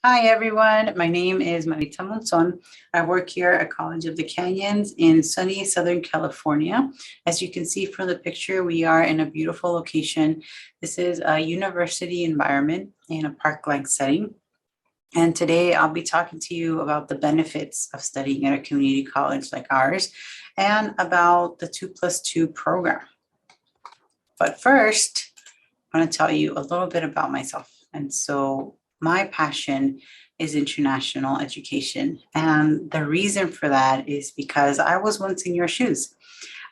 Hi, everyone. My name is Marita Monzon. I work here at College of the Canyons in sunny Southern California. As you can see from the picture, we are in a beautiful location. This is a university environment in a park-like setting. And today I'll be talking to you about the benefits of studying at a community college like ours and about the 2+2 program. But first, I want to tell you a little bit about myself. And so my passion is international education. And the reason for that is because I was once in your shoes.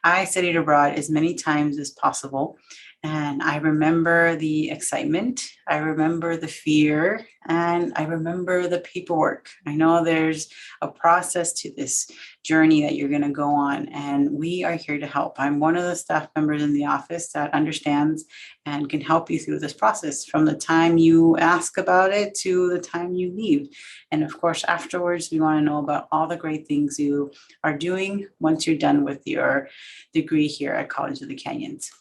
I studied abroad as many times as possible. And I remember the excitement, I remember the fear, and I remember the paperwork. I know there's a process to this journey that you're going to go on, and we are here to help. I'm one of the staff members in the office that understands and can help you through this process from the time you ask about it to the time you leave. And of course, afterwards, we want to know about all the great things you are doing once you're done with your degree here at College of the Canyons.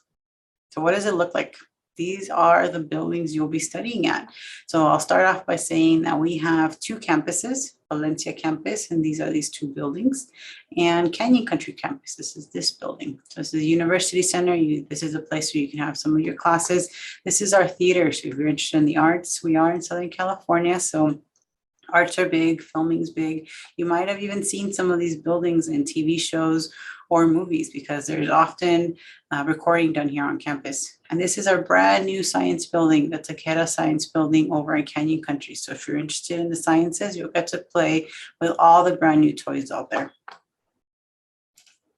So what does it look like? These are the buildings you'll be studying at. So I'll start off by saying that we have two campuses, Valencia campus, and these are these two buildings, and Canyon Country campus. This is this building. So this is the University Center. This is a place where you can have some of your classes. This is our theater. So if you're interested in the arts, we are in Southern California. So arts are big, filming's big. You might have even seen some of these buildings in TV shows or movies because there's often recording done here on campus. And this is our brand new science building, the Takeda Science Building over in Canyon Country. So if you're interested in the sciences, you'll get to play with all the brand new toys out there.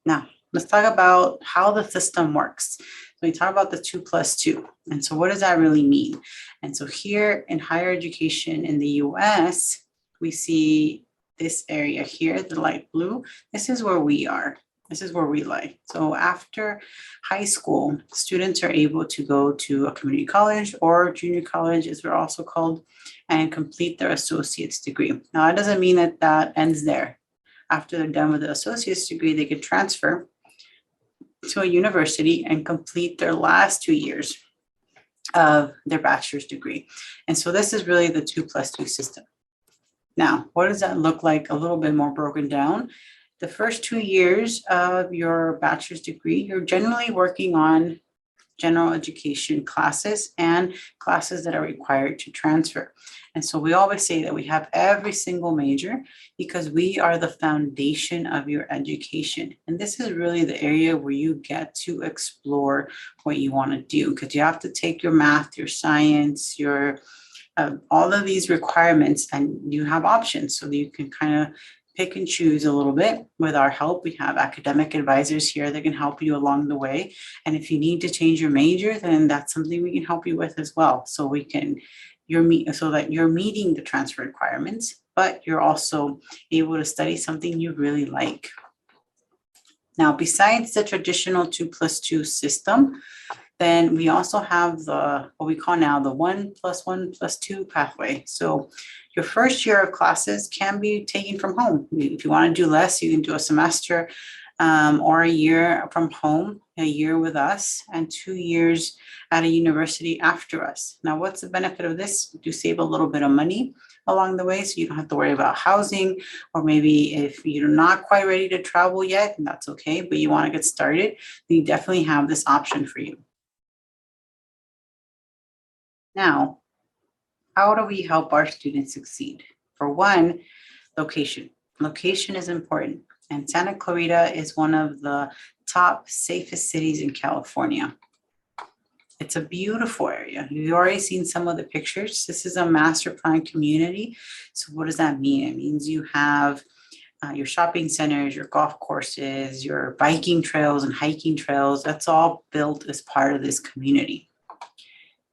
Now, let's talk about how the system works. So we talk about the 2+2. And so what does that really mean? And so here in higher education in the US, we see this area here, the light blue. This is where we are. This is where we lie. So after high school, students are able to go to a community college or junior college, as we're also called, and complete their associate's degree. Now, that doesn't mean that that ends there. After they're done with the associate's degree, they can transfer to a university and complete their last 2 years of their bachelor's degree. And so this is really the 2+2 system. Now, what does that look like a little bit more broken down? The first 2 years of your bachelor's degree, you're generally working on general education classes and classes that are required to transfer. And so we always say that we have every single major because we are the foundation of your education. And this is really the area where you get to explore what you want to do because you have to take your math, your science, your all of these requirements, and you have options so that you can kind of pick and choose a little bit. With our help, we have academic advisors here that can help you along the way. And if you need to change your major, then that's something we can help you with as well. So so that you're meeting the transfer requirements, but you're also able to study something you really like. Now, besides the traditional 2+2 system, then we also have what we call now the 1+1+2 pathway. So your first year of classes can be taken from home. If you want to do less, you can do a semester or a year from home, a year with us, and 2 years at a university after us. Now, what's the benefit of this? You save a little bit of money along the way, so you don't have to worry about housing, or maybe if you're not quite ready to travel yet, and that's okay, but you want to get started, then you definitely have this option for you. Now, how do we help our students succeed? For one, location. Location is important. And Santa Clarita is one of the top safest cities in California. It's a beautiful area. You've already seen some of the pictures. This is a master plan community. So what does that mean? It means you have your shopping centers, your golf courses, your biking trails and hiking trails. That's all built as part of this community.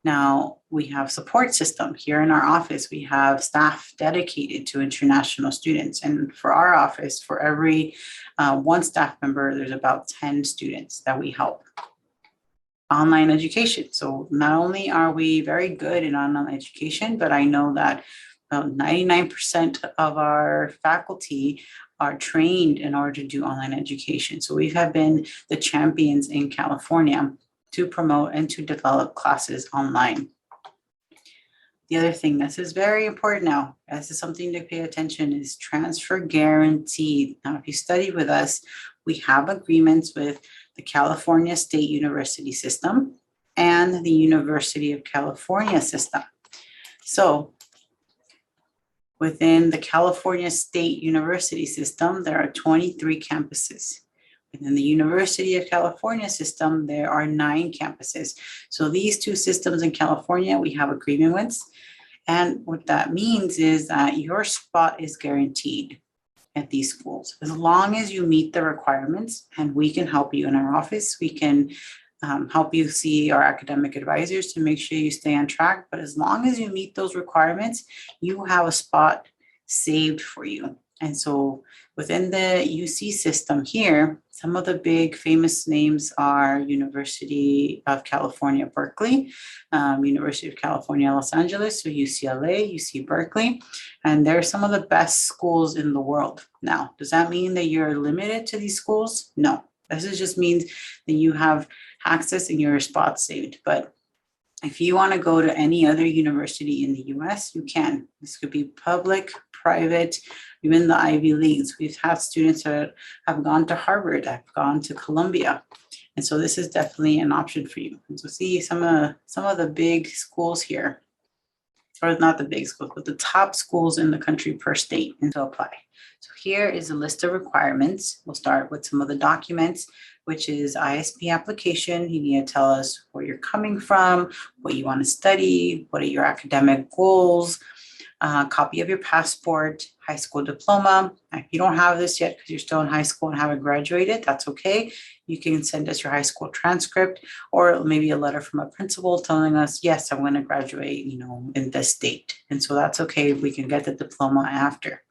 Now, we have support system here in our office. We have staff dedicated to international students. And for our office, for every one staff member, there's about 10 students that we help. Online education. So not only are we very good in online education, but I know that 99% of our faculty are trained in order to do online education. So we have been the champions in California to promote and to develop classes online. The other thing, this is very important now, this is something to pay attention, is transfer guaranteed. Now, if you study with us, we have agreements with the California State University system and the University of California system. So within the California State University system, there are 23 campuses. Within the University of California system, there are 9 campuses. So these two systems in California, we have agreement with. And what that means is that your spot is guaranteed at these schools. As long as you meet the requirements, and we can help you in our office, we can help you see our academic advisors to make sure you stay on track. But as long as you meet those requirements, you have a spot saved for you. And so within the UC system here, some of the big famous names are University of California, Berkeley, University of California, Los Angeles, so UCLA, UC Berkeley, and they're some of the best schools in the world. Now, does that mean that you're limited to these schools? No, this just means that you have access and your spot saved. But if you want to go to any other university in the US, you can. This could be public, private, even the Ivy Leagues. We've had students that have gone to Harvard, have gone to Columbia. And so this is definitely an option for you. And so see some of the big schools here, or not the big schools, but the top schools in the country per state, and to apply. So here is a list of requirements. We'll start with some of the documents, which is ISP application. You need to tell us where you're coming from, what you want to study, what are your academic goals, copy of your passport, high school diploma. If you don't have this yet because you're still in high school and haven't graduated, that's okay. You can send us your high school transcript, or maybe a letter from a principal telling us, yes, I'm going to graduate, in this date. And so that's okay. We can get the diploma after.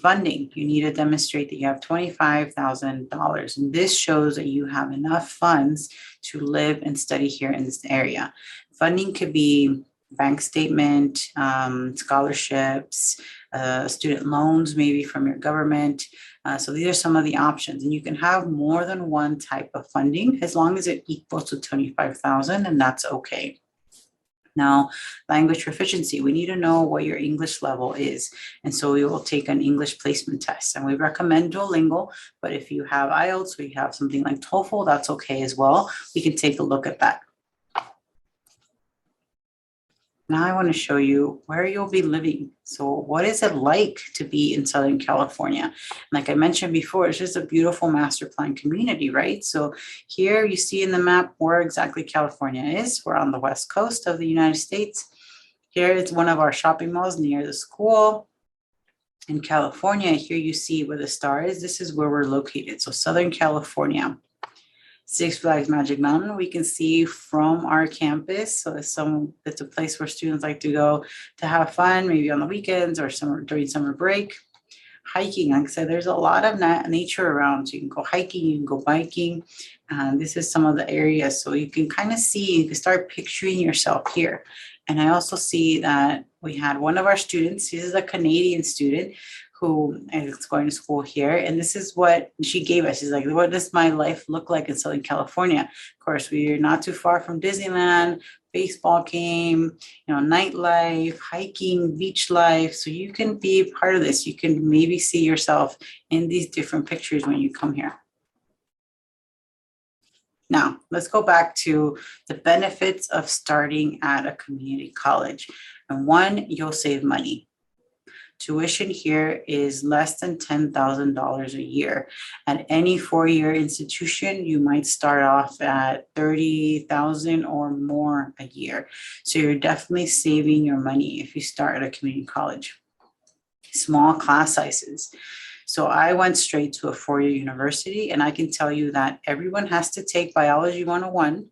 Funding, you need to demonstrate that you have $25,000. And this shows that you have enough funds to live and study here in this area. Funding could be bank statement, scholarships, student loans, maybe from your government. So these are some of the options. And you can have more than one type of funding as long as it equals to 25,000, and that's okay. Now, language proficiency, we need to know what your English level is. And so we will take an English placement test, and we recommend Duolingo, but if you have IELTS or you have something like TOEFL, that's okay as well. We can take a look at that. Now I want to show you where you'll be living. So what is it like to be in Southern California? Like I mentioned before, it's just a beautiful master plan community, right? So here you see in the map where exactly California is. We're on the west coast of the United States. Here is one of our shopping malls near the school. In California, here you see where the star is. This is where we're located. So Southern California. Six Flags Magic Mountain, we can see from our campus. So it's a place where students like to go to have fun, maybe on the weekends or during summer break. Hiking, like I said, there's a lot of nature around. So you can go hiking, you can go biking. This is some of the areas. So you can kind of see, you can start picturing yourself here. And I also see that we had one of our students, this is a Canadian student, who is going to school here. And this is what she gave us. She's like, what does my life look like in Southern California? Of course, we're not too far from Disneyland, baseball game, nightlife, hiking, beach life. So you can be part of this. You can maybe see yourself in these different pictures when you come here. Now, let's go back to the benefits of starting at a community college. And one, you'll save money. Tuition here is less than $10,000 a year. At any four-year institution, you might start off at $30,000 or more a year. So you're definitely saving your money if you start at a community college. Small class sizes. So I went straight to a four-year university, and I can tell you that everyone has to take Biology 101.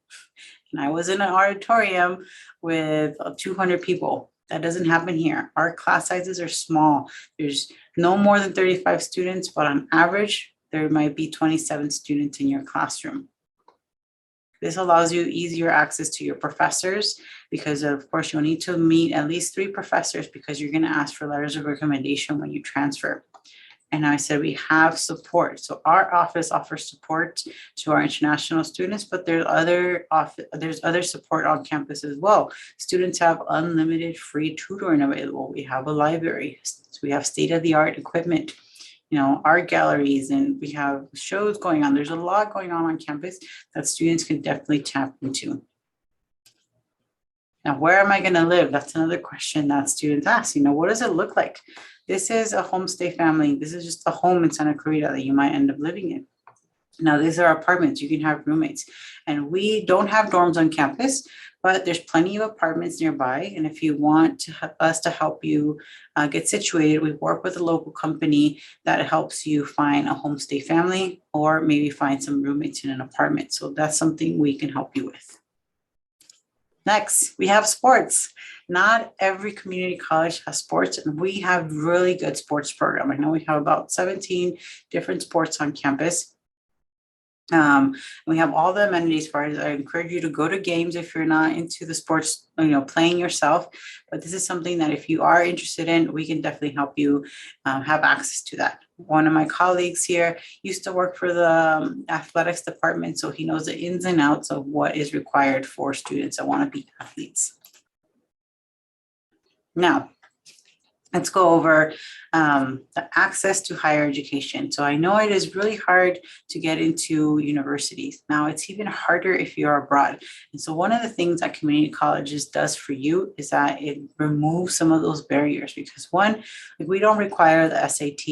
And I was in an auditorium with 200 people. That doesn't happen here. Our class sizes are small. There's no more than 35 students, but on average, there might be 27 students in your classroom. This allows you easier access to your professors because, of course, you'll need to meet at least 3 professors because you're going to ask for letters of recommendation when you transfer. And I said we have support. So our office offers support to our international students, but there's other support on campus as well. Students have unlimited free tutoring available. We have a library. So we have state-of-the-art equipment, art galleries, and we have shows going on. There's a lot going on campus that students can definitely tap into. Now, where am I going to live? That's another question that students ask. What does it look like? This is a homestay family. This is just a home in Santa Clarita that you might end up living in. Now, these are apartments. You can have roommates. And we don't have dorms on campus, but there's plenty of apartments nearby. And if you want us to help you get situated, we work with a local company that helps you find a homestay family or maybe find some roommates in an apartment. So that's something we can help you with. Next, we have sports. Not every community college has sports, and we have really good sports program. I know we have about 17 different sports on campus. We have all the amenities for it. I encourage you to go to games if you're not into the sports, playing yourself. But this is something that if you are interested in, we can definitely help you have access to that. One of my colleagues here used to work for the athletics department, so he knows the ins and outs of what is required for students that want to be athletes. Now, let's go over the access to higher education. So I know it is really hard to get into universities. Now it's even harder if you're abroad. And so one of the things that community colleges does for you is that it removes some of those barriers, because one, we don't require the SAT,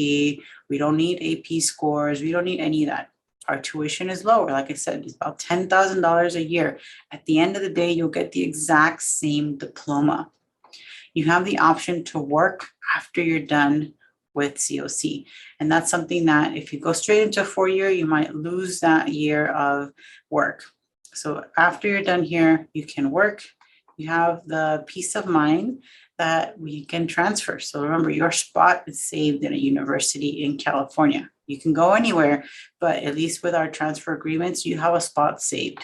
we don't need AP scores, we don't need any of that. Our tuition is lower. Like I said, it's about $10,000 a year. At the end of the day, you'll get the exact same diploma. You have the option to work after you're done with COC. And that's something that if you go straight into a 4-year, you might lose that year of work. So after you're done here, you can work. You have the peace of mind that we can transfer. So remember, your spot is saved in a university in California. You can go anywhere, but at least with our transfer agreements, you have a spot saved.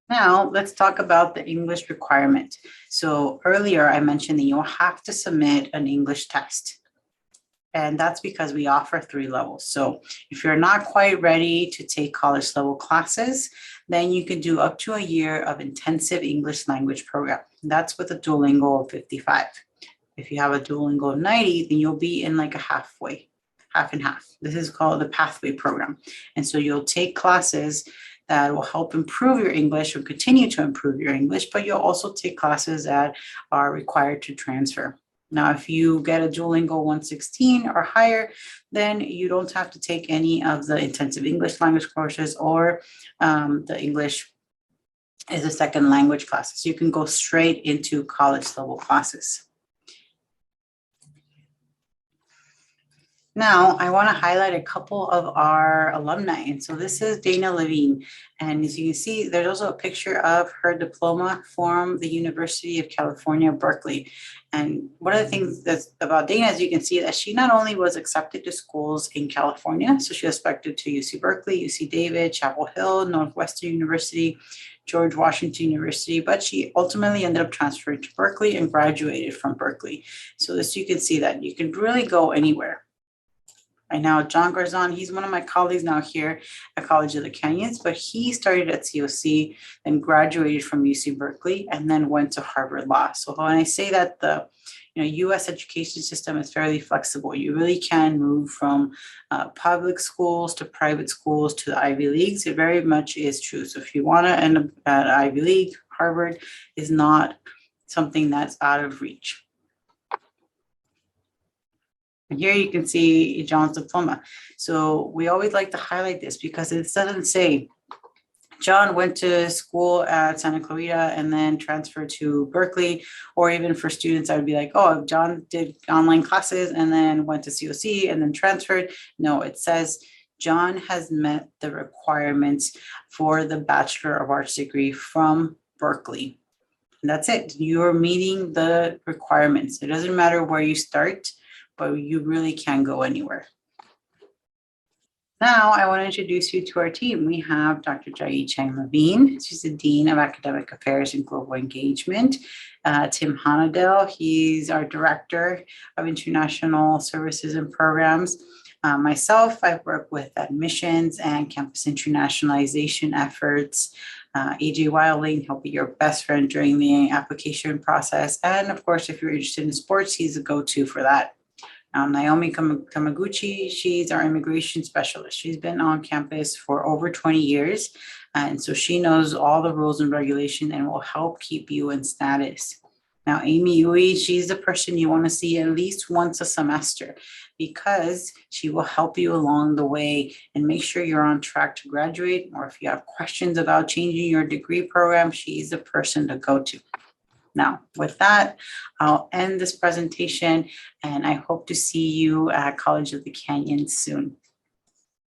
Now, let's talk about the English requirement. So earlier I mentioned that you'll have to submit an English test. And that's because we offer 3 levels. So if you're not quite ready to take college level classes, then you can do up to a year of intensive English language program. That's with a Duolingo of 55. If you have a Duolingo of 90, then you'll be in like a half and half. This is called the pathway program. And so you'll take classes that will help improve your English or continue to improve your English, but you'll also take classes that are required to transfer. Now, if you get a Duolingo 116 or higher, then you don't have to take any of the intensive English language courses or the English as a second language classes. You can go straight into college level classes. Now, I want to highlight a couple of our alumni. And so this is Dana Levine. And as you can see, there's also a picture of her diploma from the University of California, Berkeley. And one of the things that's about Dana, as you can see, that she not only was accepted to schools in California, so she was accepted to UC Berkeley, UC Davis, Chapel Hill, Northwestern University, George Washington University, but she ultimately ended up transferring to Berkeley and graduated from Berkeley. So this, you can see that you can really go anywhere. Right now, John Garzon, he's one of my colleagues now here at College of the Canyons, but he started at COC and graduated from UC Berkeley and then went to Harvard Law. So when I say that the U.S. education system is fairly flexible, you really can move from public schools to private schools to the Ivy Leagues. It very much is true. So if you want to end up at Ivy League, Harvard is not something that's out of reach. And here you can see John's diploma. So we always like to highlight this because it doesn't say John went to school at Santa Clarita and then transferred to Berkeley, or even for students, I would be like, oh, John did online classes and then went to COC and then transferred. No, it says John has met the requirements for the Bachelor of Arts degree from Berkeley. And that's it. You're meeting the requirements. It doesn't matter where you start, but you really can go anywhere. Now, I want to introduce you to our team. We have Dr. Jai Chang Levine. She's the Dean of Academic Affairs and Global Engagement. Tim Hanadel, he's our Director of International Services and Programs. Myself, I work with admissions and campus internationalization efforts. AJ Wilding, he'll be your best friend during the application process. And of course, if you're interested in sports, he's a go-to for that. Naomi Kamaguchi, she's our immigration specialist. She's been on campus for over 20 years. And so she knows all the rules and regulation and will help keep you in status. Now, Amy Yui, she's the person you want to see at least once a semester because she will help you along the way and make sure you're on track to graduate. Or if you have questions about changing your degree program, she's the person to go to. Now, with that, I'll end this presentation and I hope to see you at College of the Canyon soon.